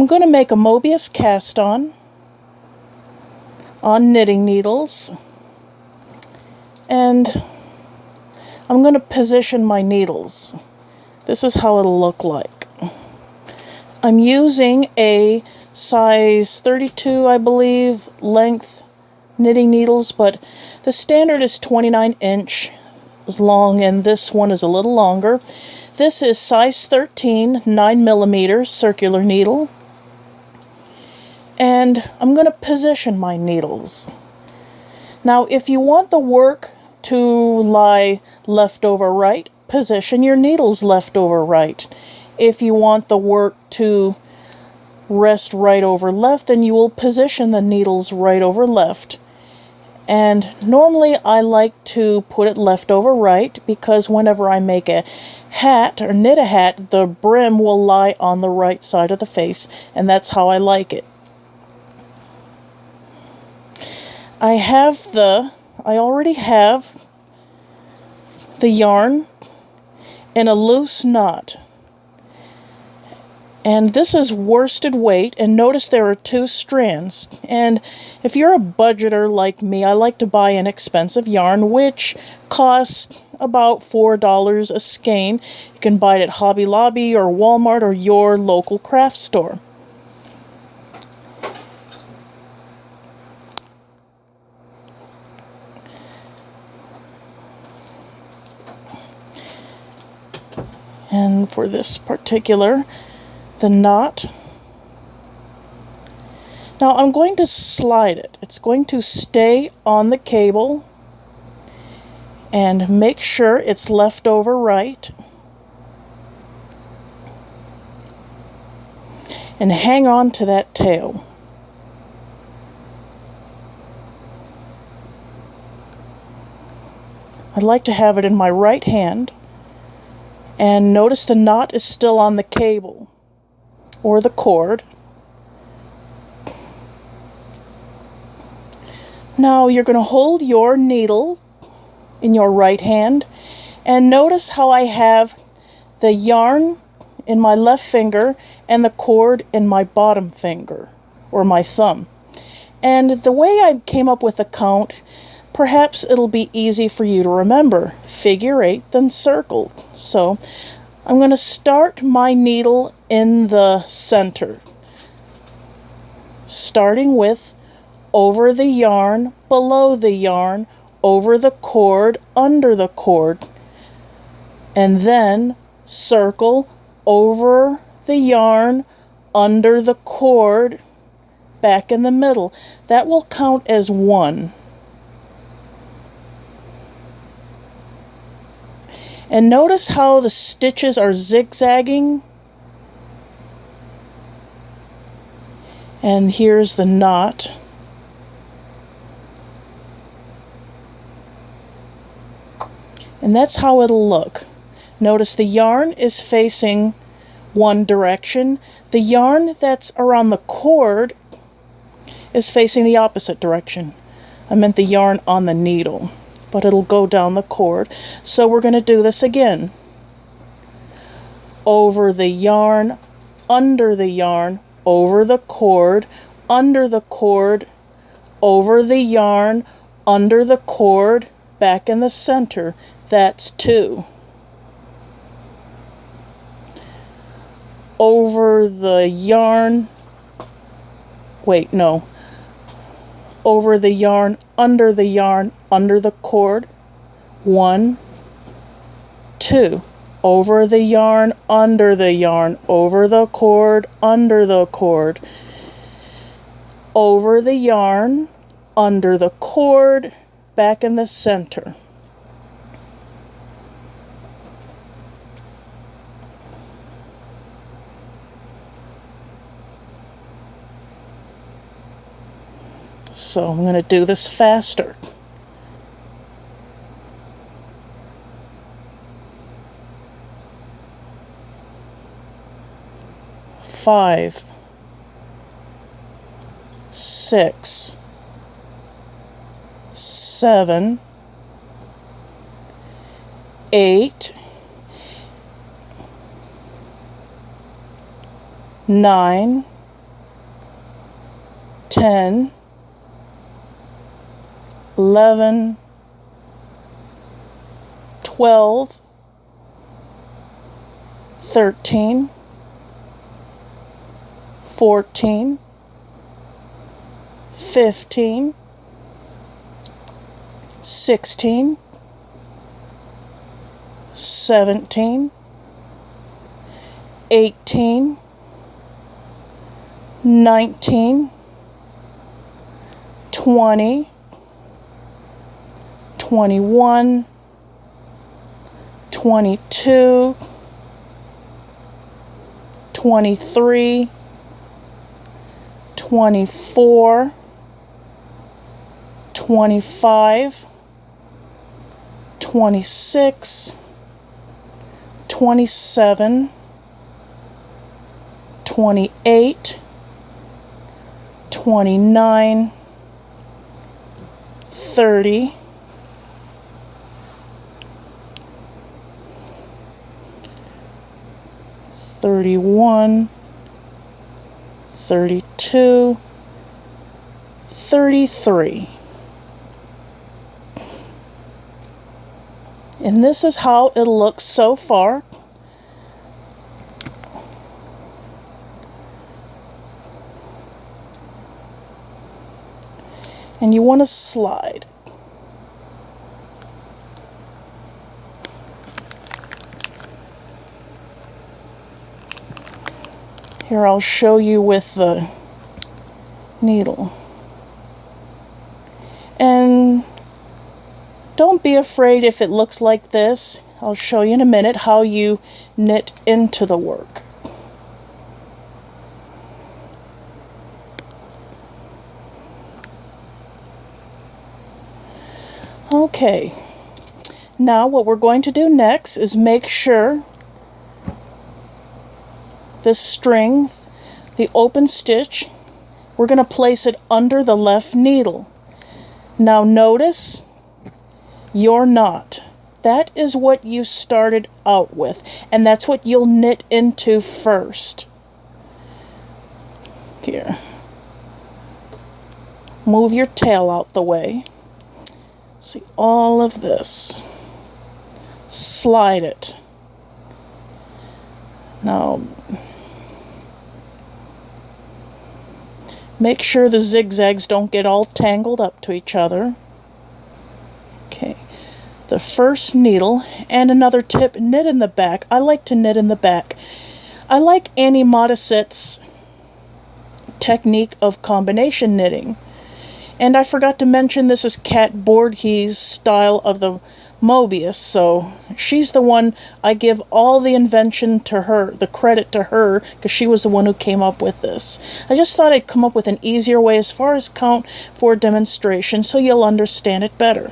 I'm going to make a Mobius cast on knitting needles, and I'm going to position my needles. This is how it'll look like. I'm using a size 32, I believe, length knitting needles, but the standard is 29 inch long, and this one is a little longer. This is size 13, 9mm circular needle, and I'm going to position my needles. Now, if you want the work to lie left over right, position your needles left over right. If you want the work to rest right over left, then you will position the needles right over left. And normally I like to put it left over right, because whenever I make a hat or knit a hat, the brim will lie on the right side of the face, and that's how I like it. I already have the yarn in a loose knot. And this is worsted weight, and notice there are 2 strands. And if you're a budgeter like me, I like to buy inexpensive yarn, which costs about $4 a skein. You can buy it at Hobby Lobby or Walmart or your local craft store. And for this particular, the knot. Now I'm going to slide it. It's going to stay on the cable, and make sure it's left over right. And hang on to that tail. I'd like to have it in my right hand, and notice the knot is still on the cable or the cord. Now you're going to hold your needle in your right hand, and notice how I have the yarn in my left finger and the cord in my bottom finger or my thumb. And the way I came up with the count, perhaps it'll be easy for you to remember. Figure 8, then circle. So I'm going to start my needle in the center, starting with over the yarn, below the yarn, over the cord, under the cord, and then circle over the yarn, under the cord, back in the middle. That will count as 1. And notice how the stitches are zigzagging. And here's the knot. And that's how it'll look. Notice the yarn is facing one direction. The yarn that's around the cord is facing the opposite direction. I meant the yarn on the needle, but it'll go down the cord. So we're going to do this again. Over the yarn, under the yarn, over the cord, under the cord, over the yarn, under the cord, back in the center. That's 2. Over the yarn, over the yarn, under the cord, 1, 2. Over the yarn, under the yarn, over the cord, under the cord. Over the yarn, under the cord, back in the center. So I'm going to do this faster. Five, 6, 7, 8, 9, 10, 11, 12, 13, 14, 15, 16, 17, 18, 19, 20, 21, 22, 23, 24, 25, 26, 27, 28, 29, 30, 31, 32, 33. And this is how it looks so far. And you want to slide. Here, I'll show you with the needle. And don't be afraid if it looks like this. I'll show you in a minute how you knit into the work. Okay, now what we're going to do next is make sure this string, the open stitch, we're going to place it under the left needle. Now notice your knot. That is what you started out with, and that's what you'll knit into first. Here. Move your tail out the way. See all of this. Slide it. Now, make sure the zigzags don't get all tangled up to each other. Okay, the first needle, and another tip, knit in the back. I like to knit in the back. I like Annie Modissette's technique of combination knitting. And I forgot to mention this is Kat Bordhi's style of the Mobius, so she's the one I give all the invention to her, the credit to her, because she was the one who came up with this. I just thought I'd come up with an easier way as far as count for demonstration so you'll understand it better.